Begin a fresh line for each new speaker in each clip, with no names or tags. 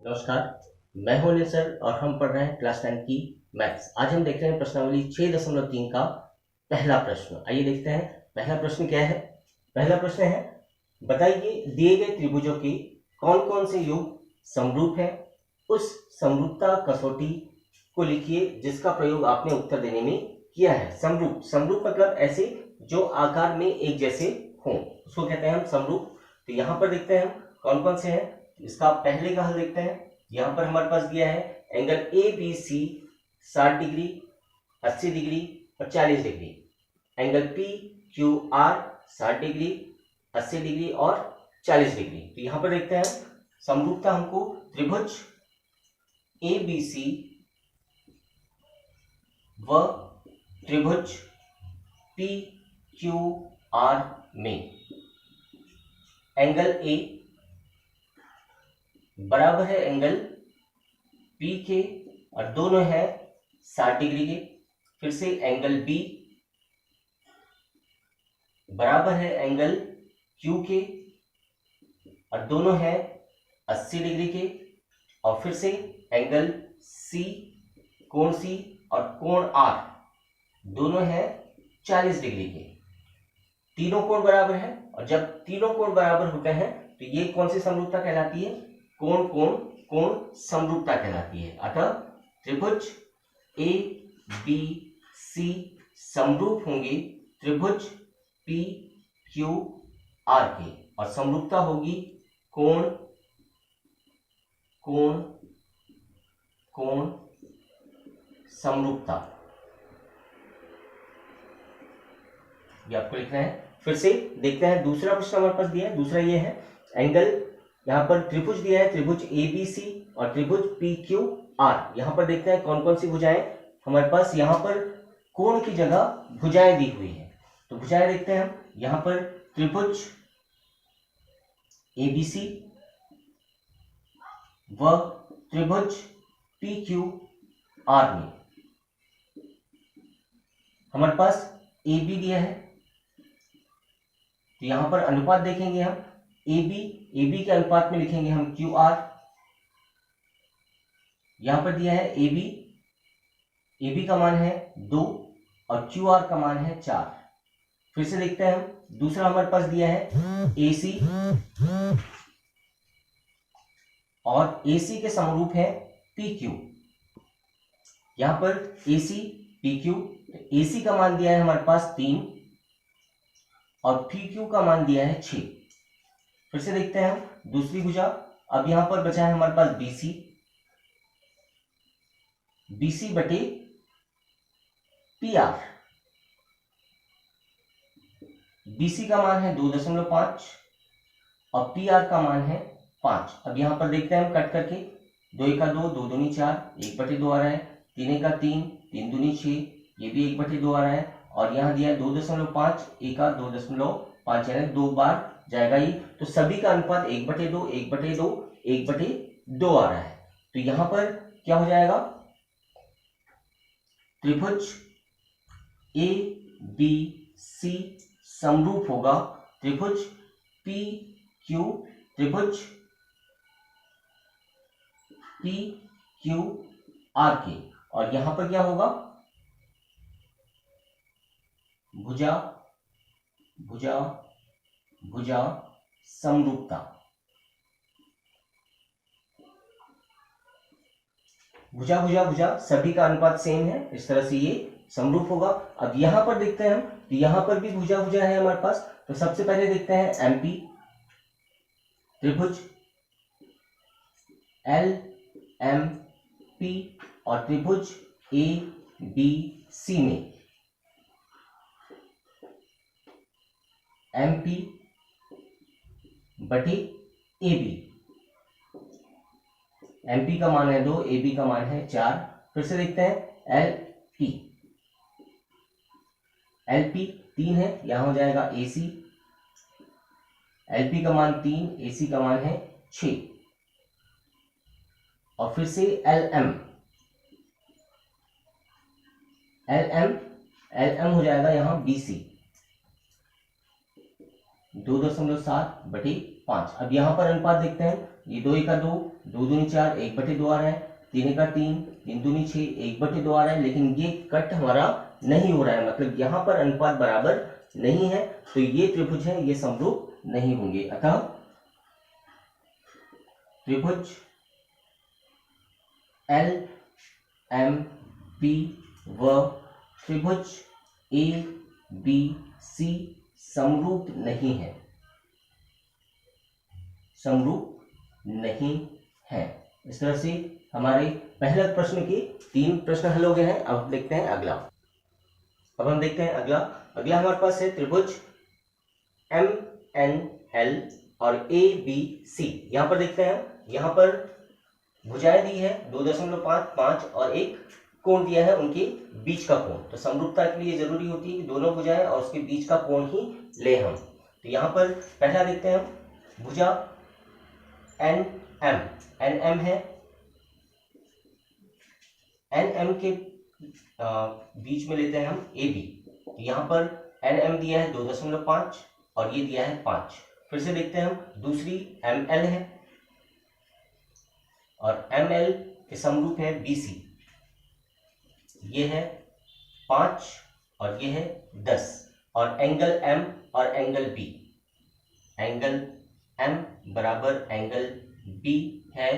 नमस्कार, मैं हूं अनिल सर और हम पढ़ रहे हैं क्लास 10 की मैथ्स। आज हम देख रहे हैं प्रश्नावली 6.3 का पहला प्रश्न। आइए देखते हैं पहला प्रश्न क्या है। पहला प्रश्न है, बताइए दिए गए त्रिभुजों के कौन कौन से योग समरूप हैं। उस समरूपता कसौटी को लिखिए जिसका प्रयोग आपने उत्तर देने में किया है। समरूप, समरूप मतलब ऐसे जो आकार में एक जैसे हों, उसको कहते हैं हम समरूप। तो यहाँ पर देखते हैं हम कौन कौन से हैं। इसका पहले का हल देखते हैं। यहां पर हमारे पास दिया है angle A B C 60 degree, 80 degree और 40 degree. Angle P Q R 60 degree, 80 degree और 40 डिग्री। तो यहां पर देखते हैं समरूपता हमको त्रिभुज ए बी सी व त्रिभुज पी क्यू आर में एंगल ए बराबर है एंगल पी के और दोनों है 60 डिग्री के। फिर से एंगल बी बराबर है एंगल क्यू के और दोनों है 80 डिग्री के। और फिर से एंगल सी, कोण सी और कोण आर दोनों है 40 डिग्री के। तीनों कोण बराबर है और जब तीनों कोण बराबर होते हैं तो ये कौन सी समरूपता कहलाती है? कोण कोण कोण समरूपता कहलाती है। अतः त्रिभुज ए बी सी समरूप होंगे त्रिभुज पी क्यू आर के और समरूपता होगी कोण कोण कोण समरूपता। ये आपको लिखना है। फिर से देखते हैं दूसरा प्रश्न हमारे पास दिया है। दूसरा ये है एंगल, यहाँ पर त्रिभुज दिया है त्रिभुज ए बी सी और त्रिभुज पी क्यू आर। यहाँ पर देखते हैं कौन कौन सी भुजाएं हमारे पास। यहाँ पर कोण की जगह भुजाएं दी हुई है, तो भुजाएं देखते हैं हम। यहाँ पर त्रिभुज ए बी सी व त्रिभुज पी क्यू आर में हमारे पास ए बी दिया है, तो यहां पर अनुपात देखेंगे हम। ए बी के अनुपात में लिखेंगे हम क्यू आर। यहां पर दिया है ए बी का मान है 2 और क्यू आर का मान है 4। फिर से देखते हैं हम। दूसरा हमारे पास दिया है ए सी और ए सी के समरूप है पी क्यू। यहां पर ए सी पी क्यू, ए सी का मान दिया है हमारे पास 3 और पी क्यू का मान दिया है 6। फिर से देखते हैं हम दूसरी भुजा। अब यहां पर बचा है हमारे पास बीसी बटे पी आर। बीसी का मान है 2.5 और पी आर का मान है 5। अब यहां पर देखते हैं हम कट करके। 2 1 2, 2 दूनी 4, 1/2 आ रहा है। 3 1 3, 3 दूनी 6, ये भी 1/2 आ रहा है। और यहाँ दिया है 2.5, 1 2.5 यानी 2 बार जाएगा ही। तो सभी का अनुपात 1/2 1/2 1/2 आ रहा है। तो यहां पर क्या हो जाएगा? त्रिभुज ए बी सी समरूप होगा त्रिभुज पी क्यू आर के। और यहां पर क्या होगा? भुजा भुजा भुजा समरूपता। भुजा भुजा भुजा सभी का अनुपात सेम है, इस तरह से ये समरूप होगा। अब यहां पर देखते हैं हम, तो यहां पर भी भुजा भुजा है हमारे पास। तो सबसे पहले देखते हैं एमपी त्रिभुज एल एम पी और त्रिभुज ए बी सी में एमपी बटे ए बी। एमपी का मान है 2, ए बी का मान है 4। फिर से देखते हैं एलपी 3 है, यहां हो जाएगा एसी। एलपी का मान 3, एसी का मान है 6। और फिर से एलएम हो जाएगा यहां बीसी। 2.7/5। अब यहाँ पर अनुपात देखते हैं, ये 2 एका 2, 2 दूनी 4, 1/2 आ रहा है, 3 एका 3, 3 दूनी 6, 1/2 आ रहा है, लेकिन ये कट हमारा नहीं हो रहा है, मतलब यहाँ पर अनुपात बराबर नहीं है, तो ये त्रिभुज है, ये समरूप नहीं होंगे। अतः त्रिभुज LMP व त्रिभुज ABC समरूप नहीं है, समरूप नहीं है। इस तरह से हमारे पहले प्रश्न के 3 प्रश्न हल हो गए हैं। अब देखते हैं अगला। अब हम देखते हैं अगला हमारे पास है त्रिभुज MNL और ABC। यहां पर देखते हैं, यहां पर भुजाएं दी है 2.5, 5 और एक कोण दिया है, उनके बीच का कोण। तो समरूपता के लिए जरूरी होती है कि दोनों भुजाएं और उसके बीच का कोण ही ले हम। तो यहाँ पर पहला देखते हैं हम, भुजा NM है, NM के बीच में लेते हैं हम AB। तो यहाँ पर NM दिया है 2.5 और ये दिया है 5। फिर से देखते हैं हम, दूसरी ML है और ML के समरूप है BC। ये है 5 और ये है 10, और एंगल M और एंगल B, एंगल M बराबर एंगल B है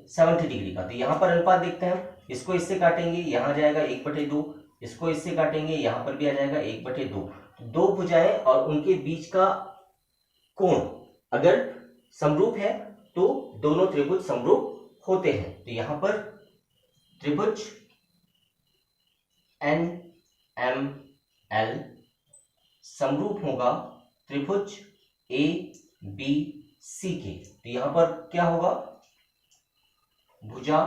70 डिग्री का। तो यहाँ पर अनुपात देखते हैं हम, इसको इससे काटेंगे, यहाँ जाएगा 1/2, इसको इससे काटेंगे, यहाँ पर भी आ जाएगा 1/2। दो भुजाएं और उनके बीच का कोण अगर समरूप है तो दोनों त्रिभुज समरूप होते हैं। तो यहाँ पर त्रिभुज NML समरूप होगा त्रिभुज ABC के। तो यहां पर क्या होगा, भुजा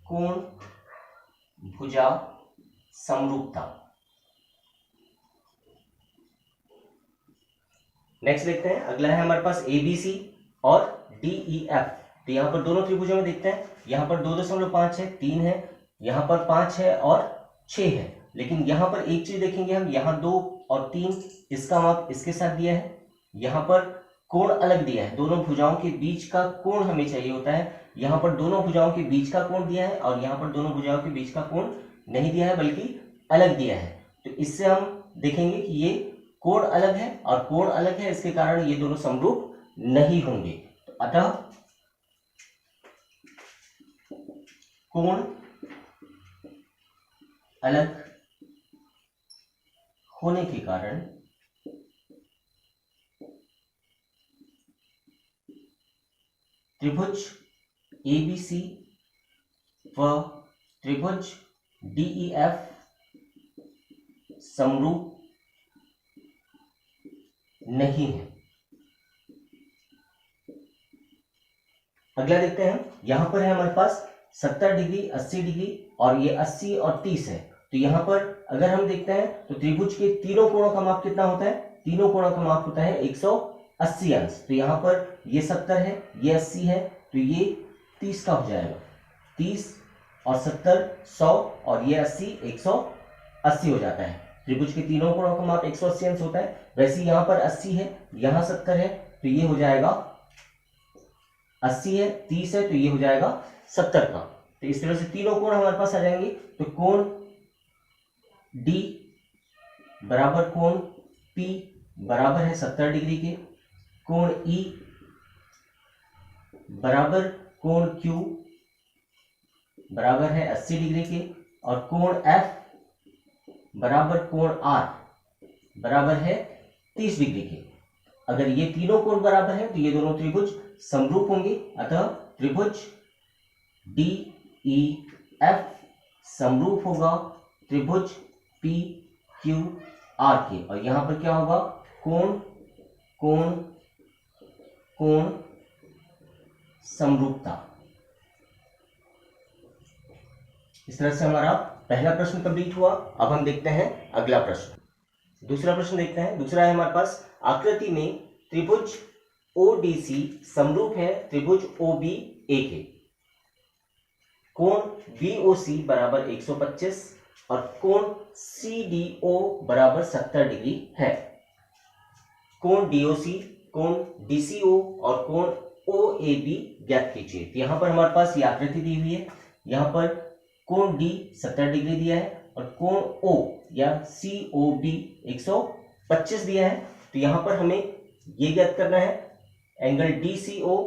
कोण भुजा समरूपता। नेक्स्ट देखते हैं, अगला है हमारे पास ABC और DEF। तो यहां पर दोनों त्रिभुजों में देखते हैं, यहां पर 2.5 है, 3 है, यहां पर 5 है और 6 है। लेकिन यहां पर एक चीज देखेंगे हम, यहां 2 और 3 इसका माप इसके साथ दिया है, यहां पर कोण अलग दिया है, दोनों भुजाओं के बीच का कोण हमें चाहिए होता है। यहां पर दोनों भुजाओं के बीच का कोण दिया है और यहां पर दोनों भुजाओं के बीच का कोण नहीं दिया है, बल्कि अलग दिया है। तो इससे हम देखेंगे कि ये कोण अलग है और कोण अलग है, इसके कारण ये दोनों समरूप नहीं होंगे। तो अतः कोण अलग होने के कारण त्रिभुज ABC व त्रिभुज DEF समरूप नहीं है। अगला देखते हैं, यहां पर है हमारे पास 70 डिग्री, 80 डिग्री और ये 80 और 30 है। तो यहां पर अगर हम देखते हैं तो त्रिभुज के तीनों कोणों का माप कितना होता है, तीनों कोणों का माप होता है 180 अंश। तो यहां पर ये 70 है, ये 80 है, तो ये 30 का हो जाएगा, 30 और 70 100 और ये 80 180 हो जाता है। त्रिभुज के तीनों कोणों का माप 180 अंश होता है। वैसे यहाँ पर 80 है, यहाँ 70 है, तो ये हो जाएगा 80 है, 30 है, तो ये हो जाएगा 70 का। तो इस तरह से तीनों कोण हमारे पास आ जाएंगे। तो कोण D बराबर कोण P बराबर है 70 डिग्री के, कोण E बराबर कोण Q बराबर है 80 डिग्री के, और कोण F बराबर कोण R बराबर है 30 डिग्री के। अगर ये तीनों कोण बराबर है तो ये दोनों त्रिभुज समरूप होंगे। अतः त्रिभुज DEF समरूप होगा त्रिभुज PQR के। और यहां पर क्या होगा, कोण कोण कोण समरूपता। इस तरह से हमारा पहला प्रश्न कंप्लीट हुआ। अब हम देखते हैं अगला प्रश्न। दूसरा प्रश्न देखते हैं। दूसरा है हमारे पास, आकृति में त्रिभुज ODC समरूप है त्रिभुज OBA के। कोण BOC बराबर 125 और कोण CDO बराबर 70 डिग्री है। कोण डीओसी, कोण डीसीओ और कोण ओएबी ज्ञात कीजिए। तो यहाँ पर हमारे पास ये आकृति दी हुई है। यहाँ पर कोण डी 70 डिग्री दिया है और कोण ओ या सीओबी 125 दिया है। तो यहाँ पर हमें ये ज्ञात करना है एंगल डीसीओ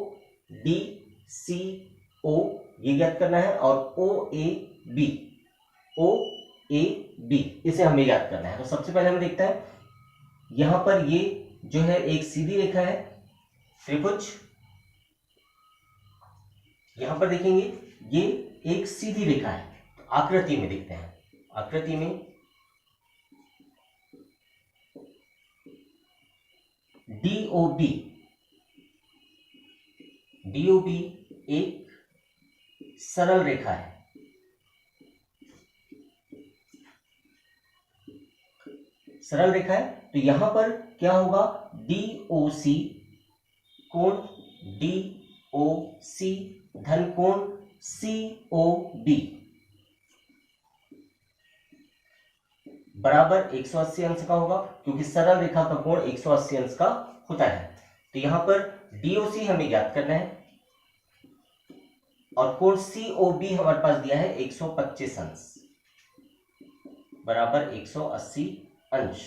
ये ज्ञात करना है और ओएबी इसे हमें याद करना है। तो सबसे पहले हम देखते हैं यहां पर ये जो है एक सीधी रेखा है त्रिभुज, यहां पर देखेंगे ये एक सीधी रेखा है। तो आकृति में देखते हैं, आकृति में डीओबी एक सरल रेखा है। सरल रेखा है तो यहां पर क्या होगा, डीओसी कोण डीओसी धन कोण सीओबी बराबर 180 अंश का होगा, क्योंकि सरल रेखा का कोण 180 अंश का होता है। तो यहां पर डीओसी हमें ज्ञात करना है और कोण सीओबी हमारे पास दिया है 125 अंश बराबर 180 अंश।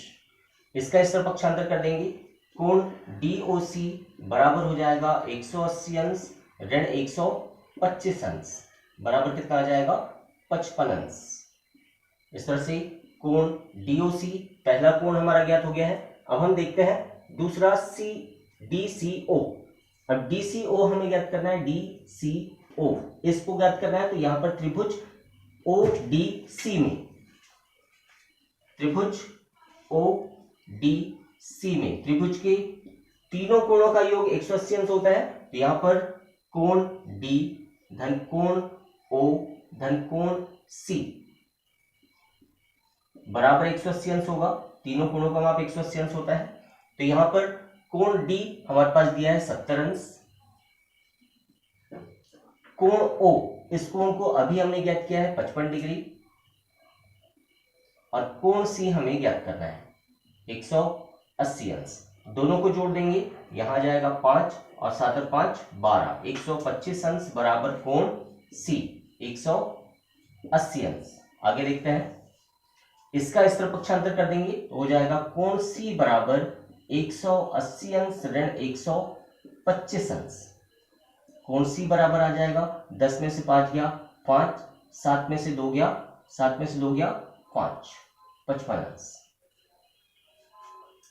इसका इस तरफ पक्षांतर कर देंगे, कोण डीओसी बराबर हो जाएगा 180 अंश ऋण 125 अंश बराबर कितना आ जाएगा 55 अंश। इस तरह से कोण डीओसी पहला कोण हमारा ज्ञात हो गया है। अब हम देखते हैं दूसरा डीसीओ। अब डीसीओ हमें ज्ञात करना है, डीसीओ इसको ज्ञात करना है। तो यहां पर त्रिभुज ओडीसी में, त्रिभुज ओडीसी में त्रिभुज के तीनों कोणों का योग 180 अंश होता है। तो यहां पर कोण डी धन कोण ओ धन कोण सी बराबर 180 अंश होगा। तीनों कोणों का माप 180 अंश होता है। तो यहां पर कोण डी हमारे पास दिया है 70 अंश, कोण ओ इस कोण को अभी हमने ज्ञात किया है 55 डिग्री और कोण सी हमें ज्ञात करना है 180 अंश। दोनों को जोड़ देंगे, यहां आ जाएगा 5 और 7 और 5 12, 125 अंश बराबर कोण सी 180 अंश। आगे देखते हैं, इसका इस तरफ पक्षांतर कर देंगे तो हो जाएगा कोण सी बराबर 180 अंश ऋण 125 अंश। कोण सी बराबर आ जाएगा 10 में से 5 गया 5, 7 में से 2 गया 7 में से 2 गया 5, 55 अंश।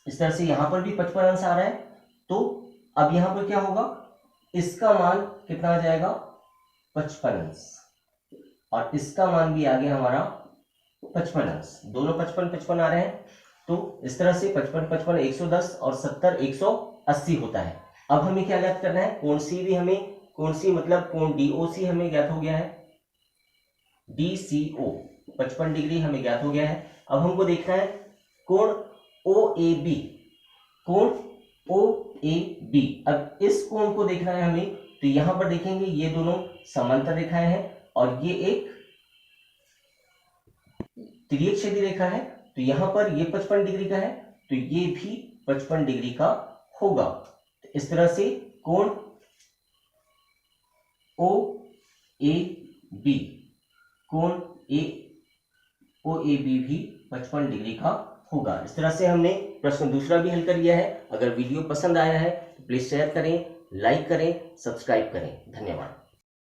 इस तरह से यहां पर भी 55 अंश आ रहा है। तो अब यहां पर क्या होगा, इसका मान कितना आ जाएगा 55 अंश और इसका मान भी आ गया हमारा 55 अंश। दोनों 55 आ रहे हैं। तो इस तरह से 55 110 और 70 180 होता है। अब हमें क्या ज्ञात करना है, कोण सी भी हमें, कोण सी मतलब कोण डीओसी हमें ज्ञात हो गया है, डीसीओ 55 डिग्री हमें ज्ञात हो गया है। अब हमको देखना है कोण ओएबी, कोण ओएबी। अब इस कोण को देखना है हमें। तो यहां पर देखेंगे ये दोनों समांतर रेखाएं हैं और ये एक तिर्यकछेदी रेखा है। तो यहां पर ये 55 डिग्री का है तो ये भी 55 डिग्री का होगा। इस तरह से कोण ओएबी, कोण ओएबी भी 55 डिग्री का होगा। इस तरह से हमने प्रश्न दूसरा भी हल कर लिया है। अगर वीडियो पसंद आया है तो प्लीज शेयर करें, लाइक करें, सब्सक्राइब करें। धन्यवाद।